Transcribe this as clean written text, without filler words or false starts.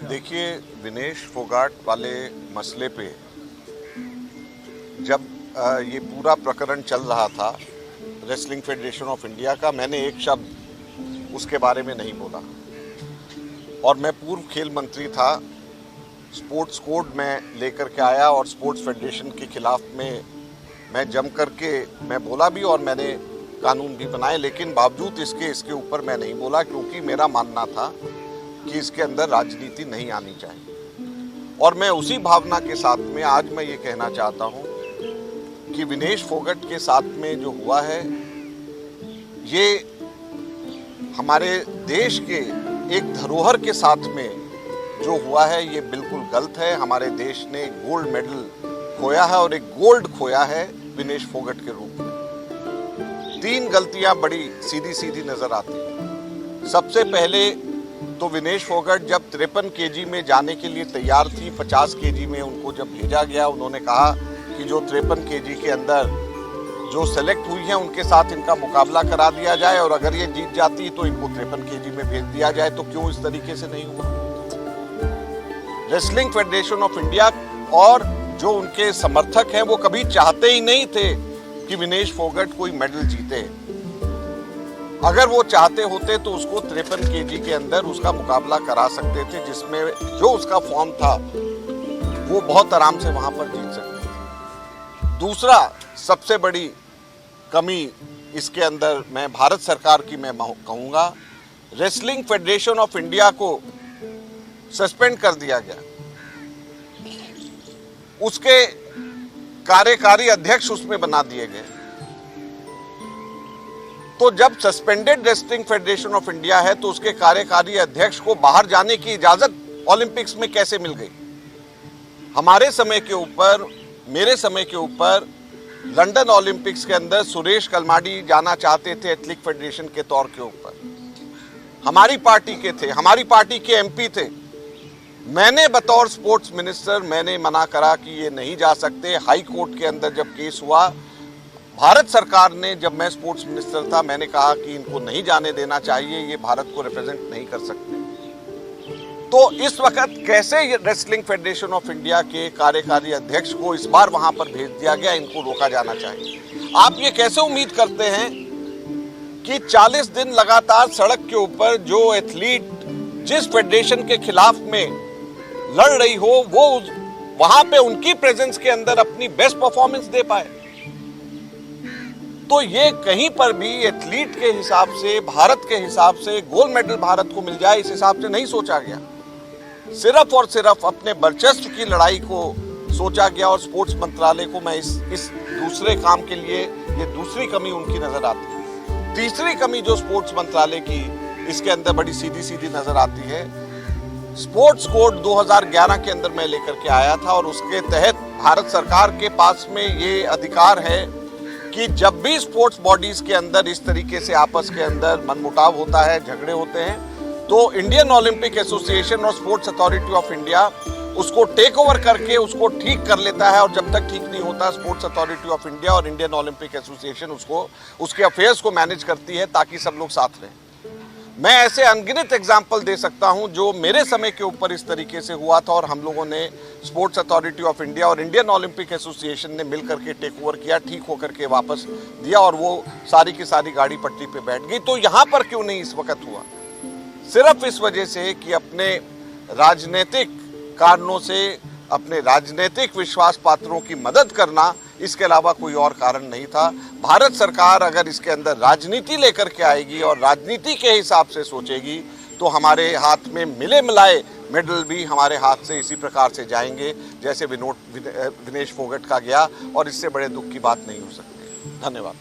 देखिए, विनेश फोगाट वाले मसले पे जब ये पूरा प्रकरण चल रहा था रेसलिंग फेडरेशन ऑफ इंडिया का, मैंने एक शब्द उसके बारे में नहीं बोला। और मैं पूर्व खेल मंत्री था, स्पोर्ट्स कोड में लेकर के आया और स्पोर्ट्स फेडरेशन के खिलाफ में मैं जम करके मैं बोला भी और मैंने कानून भी बनाए, लेकिन बावजूद इसके ऊपर मैं नहीं बोला, क्योंकि मेरा मानना था कि इसके अंदर राजनीति नहीं आनी चाहिए। और मैं उसी भावना के साथ में आज मैं ये कहना चाहता हूँ कि विनेश फोगाट के साथ में जो हुआ है, ये हमारे देश के एक धरोहर के साथ में जो हुआ है, ये बिल्कुल गलत है। हमारे देश ने गोल्ड मेडल खोया है और एक गोल्ड खोया है विनेश फोगाट के रूप में। 3 गलतियां बड़ी सीधी सीधी नजर आती हैं। सबसे पहले तो विनेश फोगाट जब 53 केजी में जाने के लिए तैयार थी, 50 केजी में उनको जब भेजा गया, उन्होंने कहा कि जो 53 केजी के अंदर जो सेलेक्ट हुई हैं उनके साथ इनका मुकाबला करा दिया जाए और अगर ये जीत जाती तो इनको 53 केजी में भेज दिया जाए। तो क्यों इस तरीके से नहीं हुआ? रेसलिंग फेडरेशन ऑफ इंडिया और जो उनके समर्थक हैं वो कभी चाहते ही नहीं थे कि विनेश फोगाट कोई मेडल जीते। अगर वो चाहते होते तो उसको 53 केजी के अंदर उसका मुकाबला करा सकते थे, जिसमें जो उसका फॉर्म था वो बहुत आराम से वहां पर जीत सकते थे। दूसरा सबसे बड़ी कमी इसके अंदर मैं भारत सरकार की मैं कहूंगा, रेसलिंग फेडरेशन ऑफ इंडिया को सस्पेंड कर दिया गया। उसके कार्यकारी अध्यक्ष उसमें बना दिए गए। तो जब suspended wrestling federation of India है तो उसके कार्यकारी अध्यक्ष को बाहर जाने की इजाजत ओलंपिक्स में कैसे मिल गई? हमारे समय के ऊपर, मेरे समय के ऊपर लंदन ओलंपिक्स के अंदर सुरेश कलमाडी जाना चाहते थे एथलेटिक फेडरेशन के तौर के ऊपर। हमारी पार्टी के थे, हमारी पार्टी के एमपी थे। मैंने बतौर स्पोर्ट्स मिनिस्टर मैंने मना करा कि ये नहीं जा सकते। हाई कोर्ट के अंदर जब केस हुआ, भारत सरकार ने, जब मैं स्पोर्ट्स मिनिस्टर था, मैंने कहा कि इनको नहीं जाने देना चाहिए, ये भारत को रिप्रेजेंट नहीं कर सकते। तो इस वक्त कैसे रेसलिंग फेडरेशन ऑफ इंडिया के कार्यकारी अध्यक्ष को इस बार वहां पर भेज दिया गया, इनको रोका जाना चाहिए। आप ये कैसे उम्मीद करते हैं कि 40 दिन लगातार सड़क के ऊपर जो एथलीट जिस फेडरेशन के खिलाफ में लड़ रही हो, वो वहां पे उनकी प्रेजेंस के अंदर अपनी बेस्ट परफॉर्मेंस दे पाए? तो ये कहीं पर भी एथलीट के हिसाब से, भारत के हिसाब से गोल्ड मेडल भारत को मिल जाए, इस हिसाब से नहीं सोचा गया। सिर्फ और सिर्फ अपने वर्चस्व की लड़ाई को सोचा गया। और स्पोर्ट्स मंत्रालय को मैं इस दूसरे काम के लिए ये दूसरी कमी उनकी नजर आती है। तीसरी कमी जो स्पोर्ट्स मंत्रालय की इसके अंदर बड़ी सीधी सीधी नजर आती है, स्पोर्ट्स कोड 2011 के अंदर मैं लेकर के आया था और उसके तहत भारत सरकार के पास में ये अधिकार है कि जब भी स्पोर्ट्स बॉडीज के अंदर इस तरीके से आपस के अंदर मनमुटाव होता है, झगड़े होते हैं, तो इंडियन ओलंपिक एसोसिएशन और स्पोर्ट्स अथॉरिटी ऑफ इंडिया उसको टेक ओवर करके उसको ठीक कर लेता है। और जब तक ठीक नहीं होता, स्पोर्ट्स अथॉरिटी ऑफ इंडिया और इंडियन ओलंपिक एसोसिएशन उसको उसके अफेयर्स को मैनेज करती है ताकि सब लोग साथ रहें। मैं ऐसे अनगिनत एग्जाम्पल दे सकता हूं जो मेरे समय के ऊपर इस तरीके से हुआ था और हम लोगों ने स्पोर्ट्स अथॉरिटी ऑफ इंडिया और इंडियन ओलंपिक एसोसिएशन ने मिलकर के टेक ओवर किया, ठीक होकर के वापस दिया और वो सारी की सारी गाड़ी पटरी पे बैठ गई। तो यहां पर क्यों नहीं इस वक्त हुआ? सिर्फ इस वजह से कि अपने राजनीतिक कारणों से, अपने राजनीतिक विश्वास पात्रों की मदद करना, इसके अलावा कोई और कारण नहीं था। भारत सरकार अगर इसके अंदर राजनीति लेकर के आएगी और राजनीति के हिसाब से सोचेगी तो हमारे हाथ में मिले मिलाए मेडल भी हमारे हाथ से इसी प्रकार से जाएंगे जैसे विनेश फोगाट का गया, और इससे बड़े दुख की बात नहीं हो सकती। धन्यवाद।